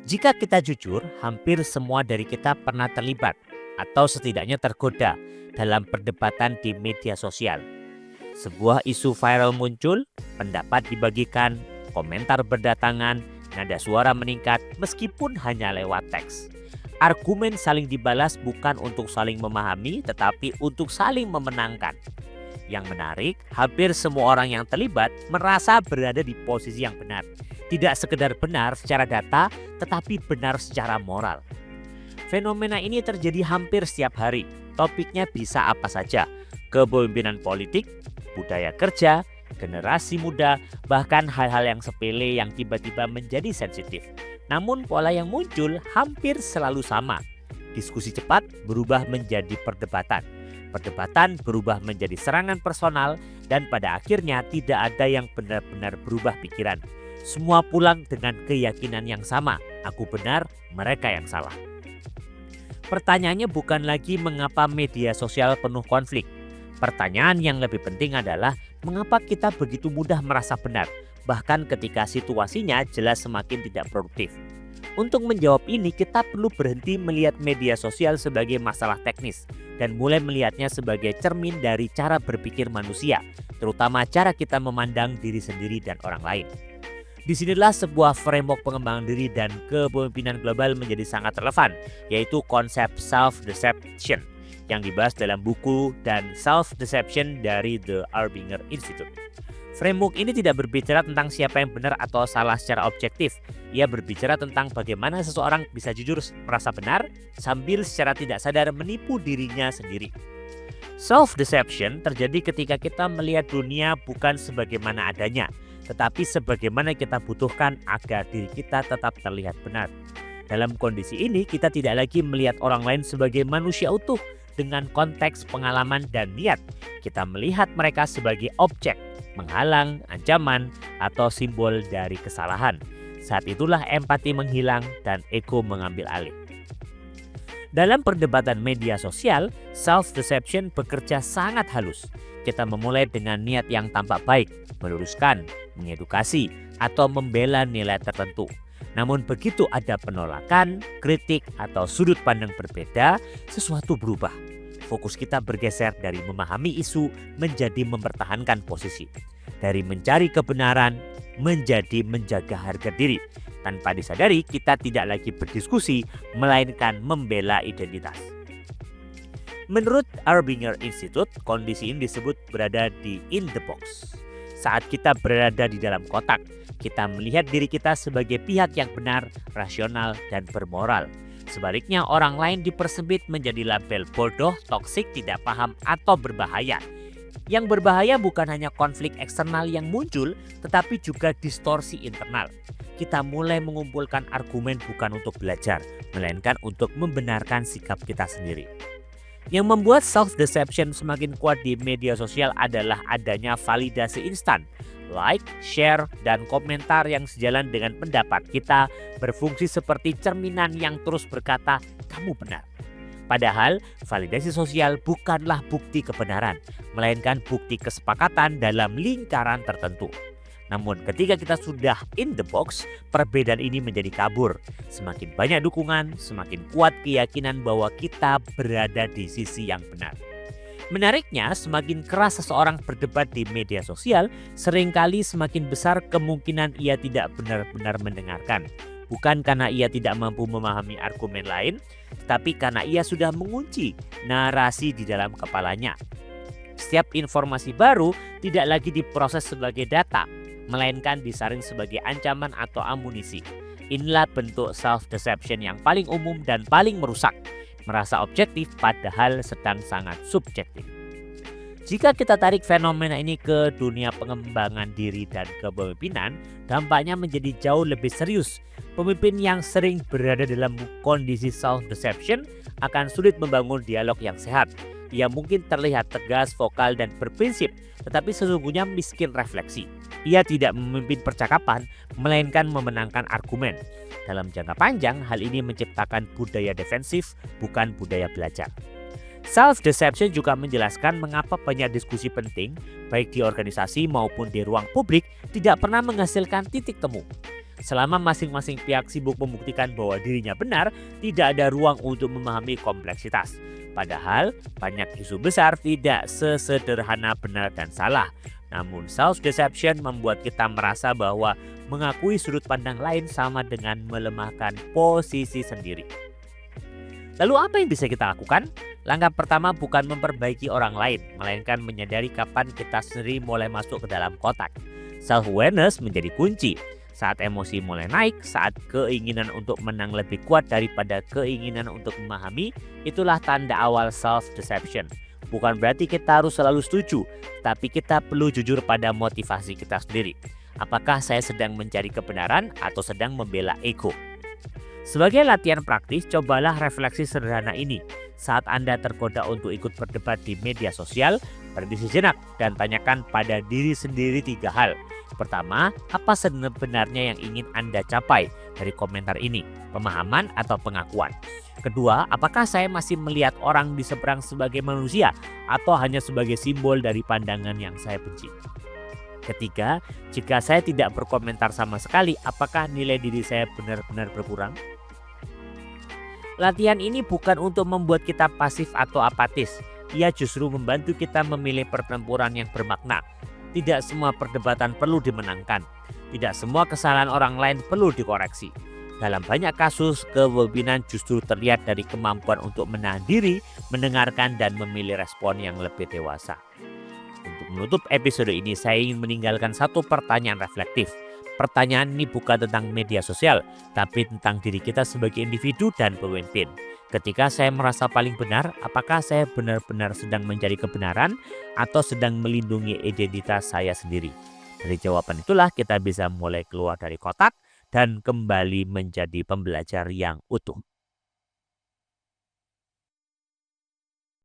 Jika kita jujur, hampir semua dari kita pernah terlibat atau setidaknya tergoda dalam perdebatan di media sosial. Sebuah isu viral muncul, pendapat dibagikan, komentar berdatangan, nada suara meningkat meskipun hanya lewat teks. Argumen saling dibalas bukan untuk saling memahami tetapi untuk saling memenangkan. Yang menarik, hampir semua orang yang terlibat merasa berada di posisi yang benar. Tidak sekedar benar secara data, tetapi benar secara moral. Fenomena ini terjadi hampir setiap hari. Topiknya bisa apa saja, kepemimpinan politik, budaya kerja, generasi muda, bahkan hal-hal yang sepele yang tiba-tiba menjadi sensitif. Namun pola yang muncul hampir selalu sama. Diskusi cepat berubah menjadi perdebatan. Perdebatan berubah menjadi serangan personal dan pada akhirnya tidak ada yang benar-benar berubah pikiran. Semua pulang dengan keyakinan yang sama, aku benar, mereka yang salah. Pertanyaannya bukan lagi mengapa media sosial penuh konflik. Pertanyaan yang lebih penting adalah mengapa kita begitu mudah merasa benar, bahkan ketika situasinya jelas semakin tidak produktif. Untuk menjawab ini, kita perlu berhenti melihat media sosial sebagai masalah teknis dan mulai melihatnya sebagai cermin dari cara berpikir manusia, terutama cara kita memandang diri sendiri dan orang lain. Disinilah sebuah framework pengembangan diri dan kepemimpinan global menjadi sangat relevan, yaitu konsep self-deception yang dibahas dalam buku dan self-deception dari The Arbinger Institute. Framework ini tidak berbicara tentang siapa yang benar atau salah secara objektif. Ia berbicara tentang bagaimana seseorang bisa jujur merasa benar sambil secara tidak sadar menipu dirinya sendiri. Self-deception terjadi ketika kita melihat dunia bukan sebagaimana adanya, tetapi sebagaimana kita butuhkan agar diri kita tetap terlihat benar. Dalam kondisi ini, kita tidak lagi melihat orang lain sebagai manusia utuh dengan konteks pengalaman dan niat. Kita melihat mereka sebagai objek, menghalang, ancaman, atau simbol dari kesalahan. Saat itulah empati menghilang dan ego mengambil alih. Dalam perdebatan media sosial, self-deception bekerja sangat halus. Kita memulai dengan niat yang tampak baik, meluruskan, mengedukasi, atau membela nilai tertentu. Namun begitu ada penolakan, kritik, atau sudut pandang berbeda, sesuatu berubah. Fokus kita bergeser dari memahami isu menjadi mempertahankan posisi. Dari mencari kebenaran menjadi menjaga harga diri. Tanpa disadari, kita tidak lagi berdiskusi, melainkan membela identitas. Menurut Arbinger Institute, kondisi ini disebut berada di in the box. Saat kita berada di dalam kotak, kita melihat diri kita sebagai pihak yang benar, rasional, dan bermoral. Sebaliknya, orang lain dipersempit menjadi label bodoh, toksik, tidak paham, atau berbahaya. Yang berbahaya bukan hanya konflik eksternal yang muncul, tetapi juga distorsi internal. Kita mulai mengumpulkan argumen bukan untuk belajar, melainkan untuk membenarkan sikap kita sendiri. Yang membuat self-deception semakin kuat di media sosial adalah adanya validasi instan. Like, share, dan komentar yang sejalan dengan pendapat kita berfungsi seperti cerminan yang terus berkata, kamu benar. Padahal, validasi sosial bukanlah bukti kebenaran, melainkan bukti kesepakatan dalam lingkaran tertentu. Namun ketika kita sudah in the box, perbedaan ini menjadi kabur. Semakin banyak dukungan, semakin kuat keyakinan bahwa kita berada di sisi yang benar. Menariknya, semakin keras seseorang berdebat di media sosial, seringkali semakin besar kemungkinan ia tidak benar-benar mendengarkan. Bukan karena ia tidak mampu memahami argumen lain, tetapi karena ia sudah mengunci narasi di dalam kepalanya. Setiap informasi baru tidak lagi diproses sebagai data, melainkan disaring sebagai ancaman atau amunisi. Inilah bentuk self-deception yang paling umum dan paling merusak. Merasa objektif padahal sedang sangat subjektif. Jika kita tarik fenomena ini ke dunia pengembangan diri dan kepemimpinan, dampaknya menjadi jauh lebih serius. Pemimpin yang sering berada dalam kondisi self-deception akan sulit membangun dialog yang sehat. Ia mungkin terlihat tegas, vokal, dan berprinsip, tetapi sesungguhnya miskin refleksi. Ia tidak memimpin percakapan, melainkan memenangkan argumen. Dalam jangka panjang, hal ini menciptakan budaya defensif, bukan budaya belajar. Self-deception juga menjelaskan mengapa banyak diskusi penting, baik di organisasi maupun di ruang publik, tidak pernah menghasilkan titik temu. Selama masing-masing pihak sibuk membuktikan bahwa dirinya benar, tidak ada ruang untuk memahami kompleksitas. Padahal, banyak isu besar tidak sesederhana benar dan salah. Namun, self-deception membuat kita merasa bahwa mengakui sudut pandang lain sama dengan melemahkan posisi sendiri. Lalu apa yang bisa kita lakukan? Langkah pertama bukan memperbaiki orang lain, melainkan menyadari kapan kita sendiri mulai masuk ke dalam kotak. Self-awareness menjadi kunci. Saat emosi mulai naik, saat keinginan untuk menang lebih kuat daripada keinginan untuk memahami, itulah tanda awal self-deception. Bukan berarti kita harus selalu setuju, tapi kita perlu jujur pada motivasi kita sendiri. Apakah saya sedang mencari kebenaran atau sedang membela ego? Sebagai latihan praktis, cobalah refleksi sederhana ini. Saat Anda tergoda untuk ikut berdebat di media sosial, berhenti sejenak dan tanyakan pada diri sendiri 3 hal. Pertama, apa sebenarnya yang ingin Anda capai dari komentar ini? Pemahaman atau pengakuan? Kedua, apakah saya masih melihat orang di seberang sebagai manusia atau hanya sebagai simbol dari pandangan yang saya benci? Ketiga, jika saya tidak berkomentar sama sekali, apakah nilai diri saya benar-benar berkurang? Latihan ini bukan untuk membuat kita pasif atau apatis. Ia justru membantu kita memilih pertempuran yang bermakna. Tidak semua perdebatan perlu dimenangkan. Tidak semua kesalahan orang lain perlu dikoreksi. Dalam banyak kasus, kepemimpinan justru terlihat dari kemampuan untuk menahan diri, mendengarkan, dan memilih respon yang lebih dewasa. Untuk menutup episode ini, saya ingin meninggalkan satu pertanyaan reflektif. Pertanyaan ini bukan tentang media sosial, tapi tentang diri kita sebagai individu dan pemimpin. Ketika saya merasa paling benar, apakah saya benar-benar sedang mencari kebenaran atau sedang melindungi identitas saya sendiri? Dari jawaban itulah kita bisa mulai keluar dari kotak dan kembali menjadi pembelajar yang utuh.